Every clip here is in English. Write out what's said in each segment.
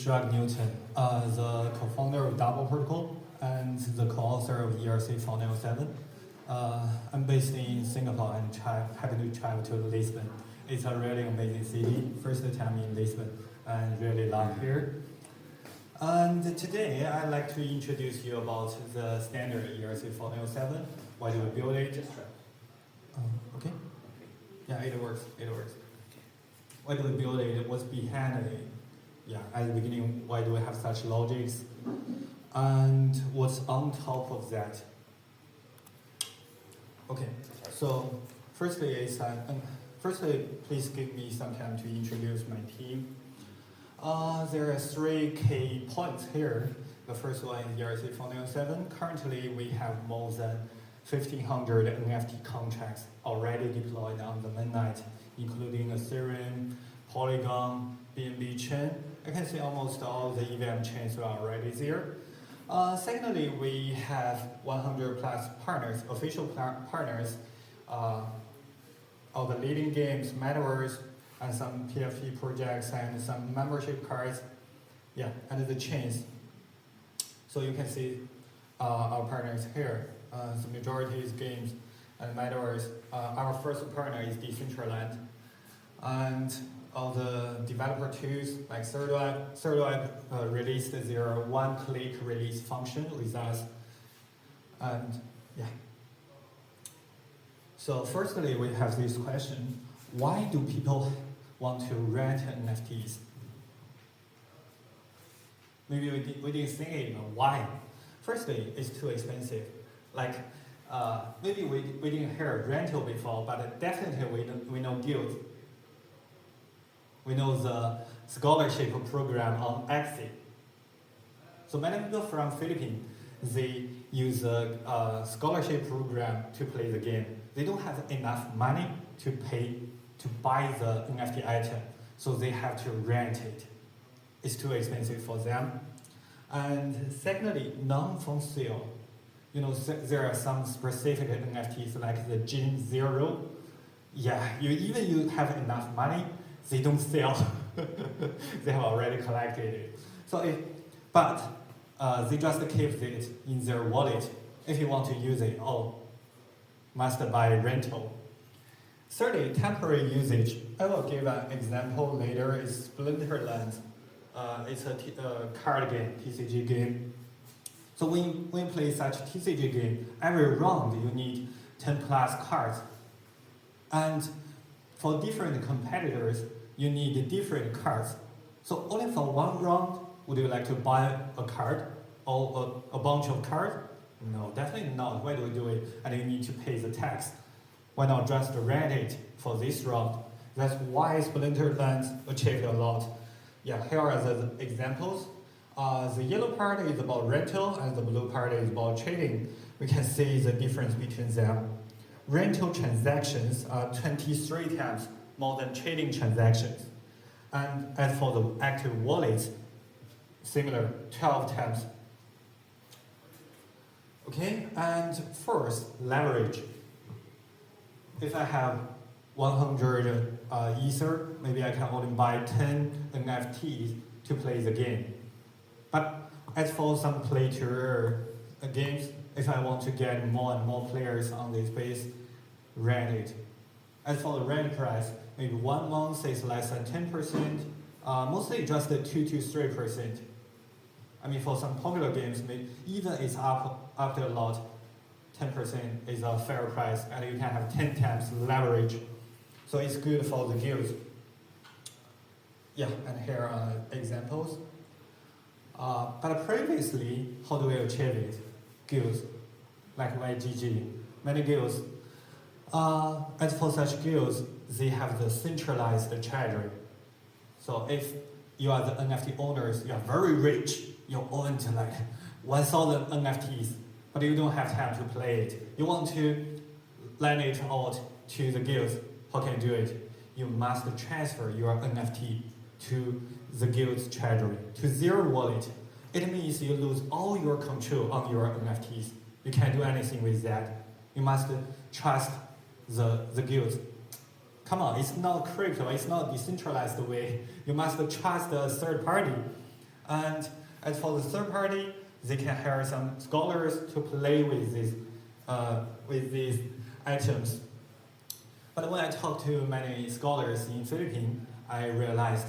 the co-founder of Double Protocol and the co-author of ERC 407. I'm based in Singapore and happy to travel to Lisbon. It's a really amazing city. First time in Lisbon and really love here. And today I'd like to introduce you about the standard ERC 407. Why do we build it? Okay. Yeah, it works. Why do we build it? What's behind it? Yeah, at the beginning, why do we have such logics? And what's on top of that? Okay, so firstly, please give me some time to introduce my team. There are 3 key points here. The first one is ERC 407. Currently, we have more than 1,500 NFT contracts already deployed on the mainnet, including Ethereum, Polygon, BNB chain. I can see almost all the EVM chains are already there. Secondly, we have 100 plus partners, official partners, all the leading games, metaverse, and some PFP projects and some membership cards. Yeah, and the chains. So you can see our partners here. The majority is games and metaverse. Our first partner is Decentraland. And all the developer tools like ThirdWeb released their one-click release function with us. And yeah. So firstly, we have this question: why do people want to rent NFTs? Maybe we didn't think it. Why? Firstly, it's too expensive. Like maybe we didn't hear rental before, but definitely we know guild. We know the scholarship program on ERC. So many people from Philippines, they use a scholarship program to play the game. They don't have enough money to buy the NFT item, so they have to rent it. It's too expensive for them. And secondly, non-phone sale. You know, there are some specific NFTs like the Gen Zero. Yeah, you have enough money, they don't sell. They have already collected it. So but they just keep it in their wallet. If you want to use it, must buy rental. Thirdly, temporary usage. I will give an example later. It's Splinterlands. It's a card game, TCG game. So when you play such TCG game, every round you need 10 plus cards. And for different competitors, you need different cards. So only for one round, would you like to buy a card or a bunch of cards? No, definitely not. Why do we do it? And you need to pay the tax. Why not just rent it for this round? That's why Splinterlands achieved a lot. Yeah, here are the examples. The yellow part is about rental and the blue part is about trading. We can see the difference between them. Rental transactions are 23 times more than trading transactions. And as for the active wallets, similar, 12 times. Okay, and first, leverage. If I have 100 Ether, maybe I can only buy 10 NFTs to play the game. But as for some play-to-earn games, if I want to get more and more players on this base, rent it. As for the rent price, maybe 1 month is less than 10%, mostly just 2 to 3%. I mean, for some popular games, even it's up after a lot, 10% is a fair price, and you can have 10 times leverage. So it's good for the guilds. Yeah, and here are examples. But previously, how do we achieve it? Guilds, like YGG, many guilds. As for such guilds, they have the centralized treasury. So if you are the NFT owners, you are very rich, you own like 1,000 NFTs, but you don't have time to play it. You want to lend it out to the guilds. How can you do it? You must transfer your NFT to the guild's treasury, to their wallet. It means you lose all your control on your NFTs. You can't do anything with that. You must trust the guilds. Come on, it's not crypto, it's not decentralized way. You must trust a third party. And as for the third party, they can hire some scholars to play with these items. But when I talked to many scholars in Philippines, I realized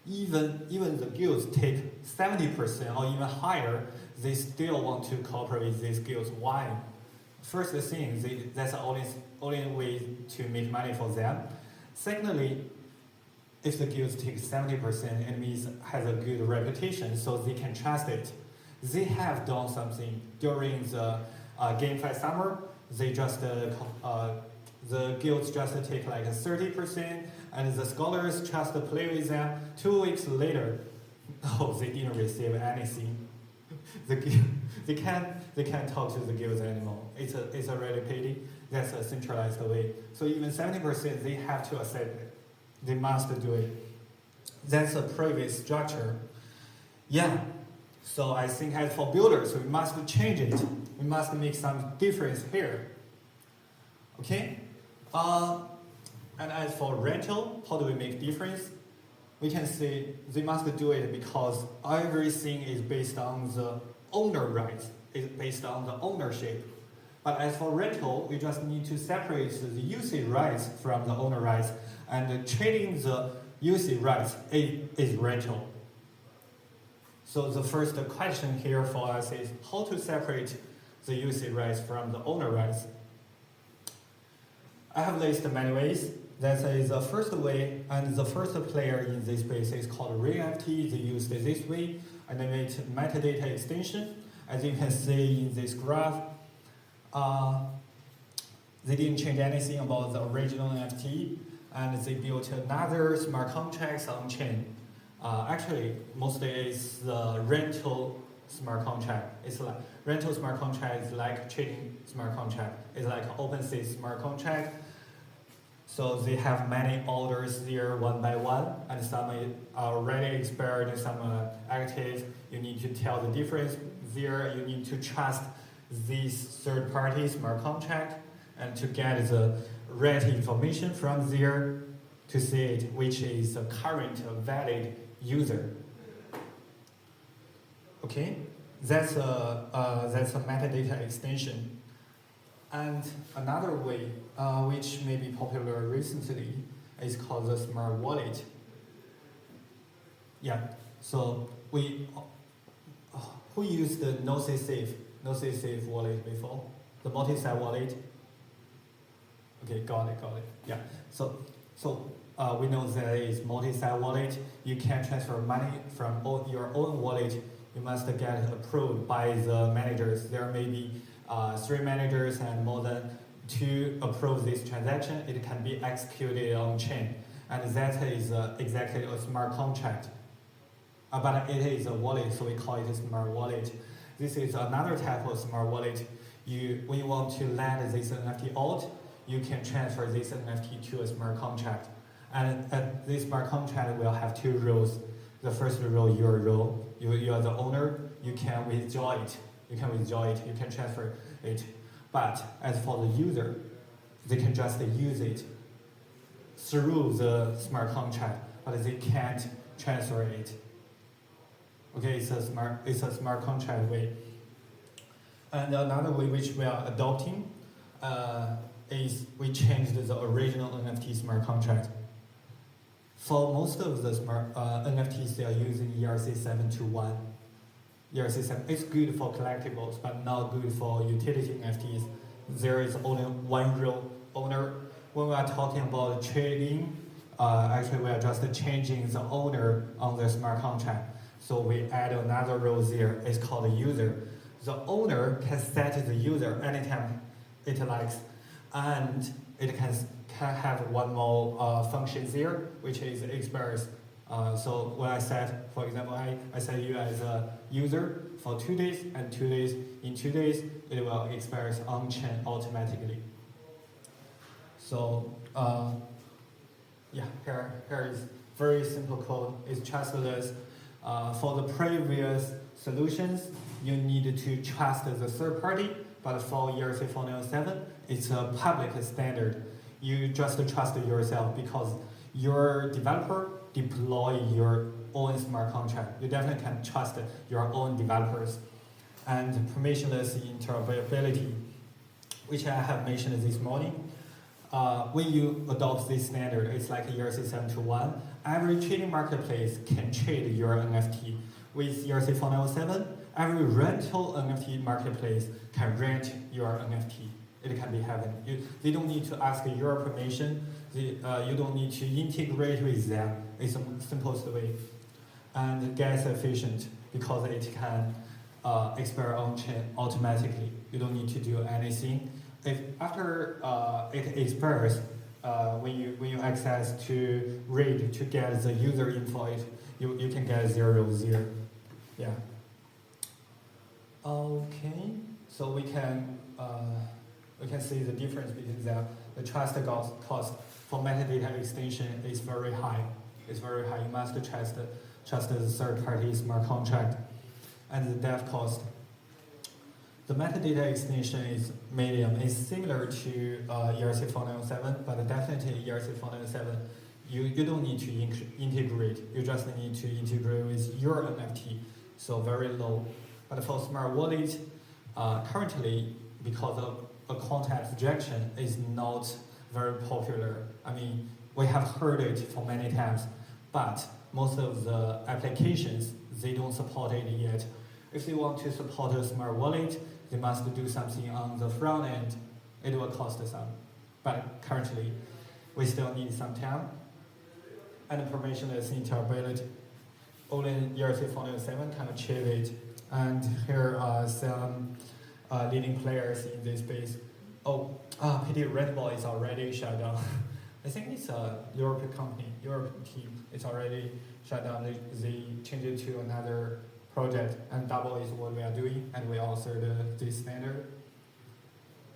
even the guilds take 70% or even higher, they still want to cooperate with these guilds. Why? First thing, that's the only way to make money for them. Secondly, if the guilds take 70%, it means has a good reputation, so they can trust it. They have done something during the GameFi summer. They just the guilds just take like 30%, and the scholars just play with them. 2 weeks later, oh, they didn't receive anything. They can't talk to the guilds anymore. It's a really pity. That's a centralized way. So even 70%, they have to accept it. They must do it. That's a previous structure. Yeah. So I think as for builders, we must change it. We must make some difference here. Okay. And as for rental, how do we make difference? We can say they must do it because everything is based on the owner rights, is based on the ownership. But as for rental, we just need to separate the usage rights from the owner rights, and trading the usage rights is rental. So the first question here for us is how to separate the usage rights from the owner rights. I have listed many ways. That is the first way, and the first player in this space is called ReNFT. They used it this way, and they made metadata extension. As you can see in this graph, they didn't change anything about the original NFT, and they built another smart contracts on chain. Actually, mostly it's the rental smart contract. It's like rental smart contract is like trading smart contract. It's like OpenSea smart contract. So they have many orders there one by one, and some are already expired and some are active. You need to tell the difference there. You need to trust this third party smart contract and to get the right information from there to see it, which is the current valid user. Okay, that's a metadata extension. And another way, which may be popular recently, is called the smart wallet. Yeah, so who used the NoCSafe wallet before? The multi-sig wallet? Okay, got it. Yeah, so we know that is multi-sig wallet. You can transfer money from your own wallet. You must get approved by the managers. There may be 3 managers and more than 2 approve this transaction. It can be executed on chain, and that is exactly a smart contract. But it is a wallet, so we call it a smart wallet. This is another type of smart wallet. When you want to let this NFT out, you can transfer this NFT to a smart contract. And this smart contract will have 2 rules. The first rule, your rule, you are the owner, you can withdraw it. You can transfer it. But as for the user, they can just use it through the smart contract, but they can't transfer it. Okay, it's a smart contract way. And another way which we are adopting is we changed the original NFT smart contract. For most of the smart NFTs, they are using ERC 721. ERC 7, it's good for collectibles, but not good for utility NFTs. There is only one rule owner. When we are talking about trading, actually we are just changing the owner on the smart contract. So we add another rule there. It's called the user. The owner can set the user anytime it likes, and it can have one more function there, which is expires. So when I set, for example, I set you as a user for 2 days, and 2 days, in 2 days, it will expire on-chain automatically. So yeah, here is very simple code. It's trustless. For the previous solutions, you need to trust the third party, but for ERC 407, it's a public standard. You just trust yourself because your developer deploy your own smart contract. You definitely can trust your own developers. And permissionless interoperability, which I have mentioned this morning. When you adopt this standard, it's like ERC 721. Every trading marketplace can trade your NFT. With ERC 4907, every rental NFT marketplace can rent your NFT. It can be happening. They don't need to ask your permission. You don't need to integrate with them. It's the simplest way. And gas efficient because it can expire on chain automatically. You don't need to do anything. If after it expires, when you access to read to get the user info, you can get 0.0. Yeah. Okay. So we can see the difference between them. The trust cost for metadata extension is very high. It's very high. You must trust the third-party smart contract. And the dev cost. The metadata extension is medium. It's similar to ERC 4907, but definitely ERC 4907, you don't need to integrate. You just need to integrate with your NFT. So very low. But for smart wallet, currently, because of a context projection is not very popular. I mean, we have heard it for many times, but most of the applications, they don't support it yet. If they want to support a smart wallet, they must do something on the front end. It will cost some. But currently, we still need some time. And permissionless interoperability. Only ERC 407 can achieve it. And here are some leading players in this space. PT Red Bull is already shut down. I think it's a European company, European team. It's already shut down. They changed it to another project, and Double is what we are doing, and we authored this standard.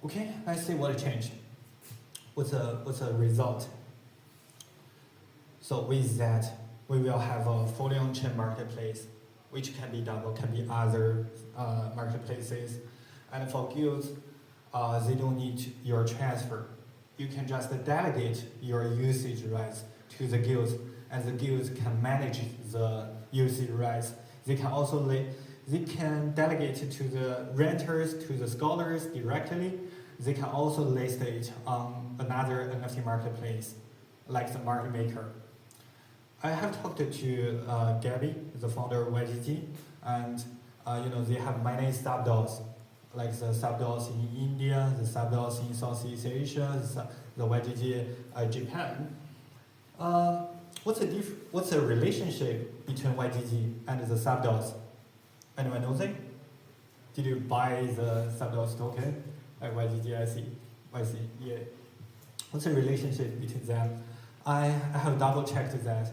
Okay, let's see what changed. What's the result? So with that, we will have a fully on-chain marketplace, which can be Double, can be other marketplaces. And for guilds, they don't need your transfer. You can just delegate your usage rights to the guilds, and the guilds can manage the usage rights. They can also they can delegate it to the renters, to the scholars directly. They can also list it on another NFT marketplace, like the market maker. I have talked to Gabby, the founder of YGG, and they have many sub-DAOs, like the sub-DAOs in India, the sub-DAOs in Southeast Asia, the YGG Japan. What's the relationship between YGG and the sub-DAOs? Anyone knows it? Did you buy the sub-DAOs token? Like YGG, I see, yeah. What's the relationship between them? I have double-checked that.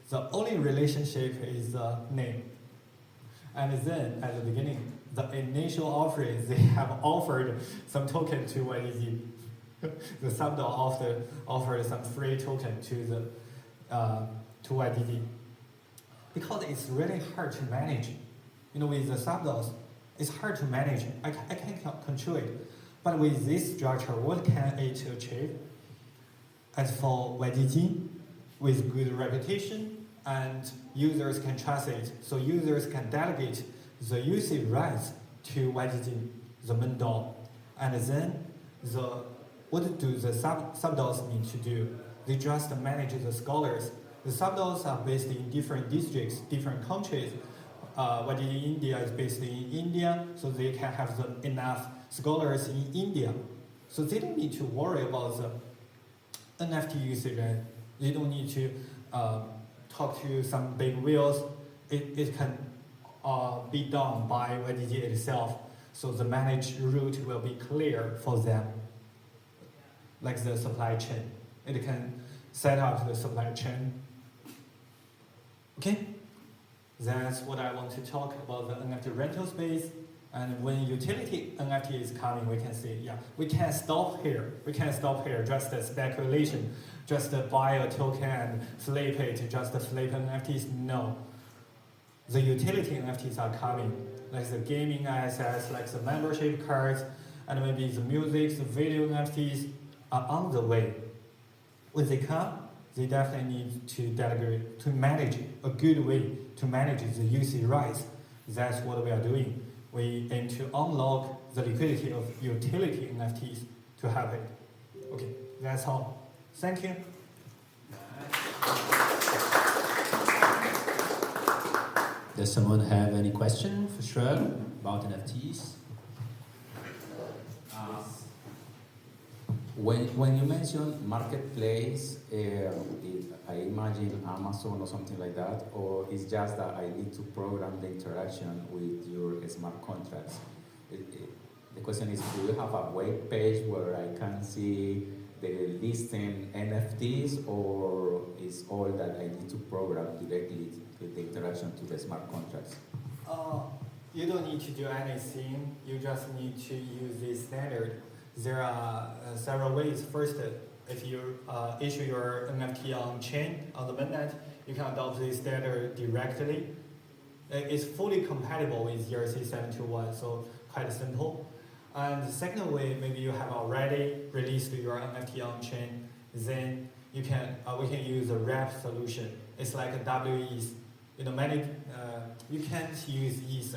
The only relationship is the name. And then, at the beginning, the initial offering, they have offered some token to YGG. The sub-DAO offered some free token to YGG. Because it's really hard to manage. With the sub-DAOs, it's hard to manage. I can't control it. But with this structure, what can it achieve? As for YGG, with good reputation, and users can trust it, so users can delegate the usage rights to YGG, the main DAO. And then, what do the sub-DAOs need to do? They just manage the scholars. The sub-DAOs are based in different districts, different countries. YGG India is based in India, so they can have enough scholars in India. So they don't need to worry about the NFT usage. They don't need to talk to some big wheels. It can be done by YGG itself. So the managed route will be clear for them, like the supply chain. It can set up the supply chain. Okay, that's what I want to talk about the NFT rental space. And when utility NFT is coming, we can say, yeah, we can't stop here. We can't stop here, just a speculation, just buy a token and flip it, just flip NFTs. No. The utility NFTs are coming, like the gaming assets, like the membership cards, and maybe the music, the video NFTs are on the way. When they come, they definitely need to delegate, to manage a good way to manage the UC rights. That's what we are doing. We aim to unlock the liquidity of utility NFTs to have it. Okay, that's all. Thank you. Does someone have any question for Shrug about NFTs? When you mention marketplace, I imagine Amazon or something like that, or it's just that I need to program the interaction with your smart contracts. The question is, do you have a web page where I can see the listing NFTs, or is all that I need to program directly with the interaction to the smart contracts? You don't need to do anything. You just need to use this standard. There are several ways. First, if you issue your NFT on chain, on the mainnet, you can adopt this standard directly. It's fully compatible with ERC 721, so quite simple. And the second way, maybe you have already released your NFT on chain, then you can we can use a wrap solution. It's like a WETH. You can't use ETH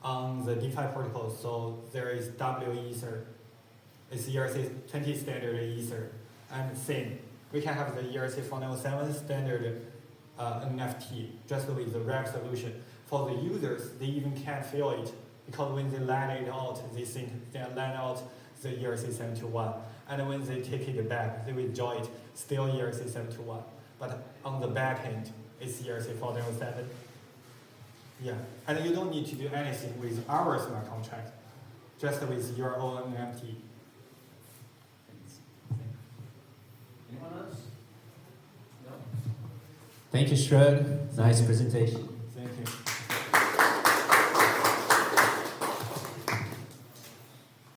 on the DeFi protocol, so there is WEther. It's ERC 20 standard Ether. And same, we can have the ERC 407 standard NFT just with the wrap solution. For the users, they even can't feel it because when they land it out, they think they land out the ERC 721. And when they take it back, they withdraw it, still ERC 721. But on the back end, it's ERC 407. Yeah, and you don't need to do anything with our smart contract, just with your own NFT. Thank you, Shrug. Nice presentation.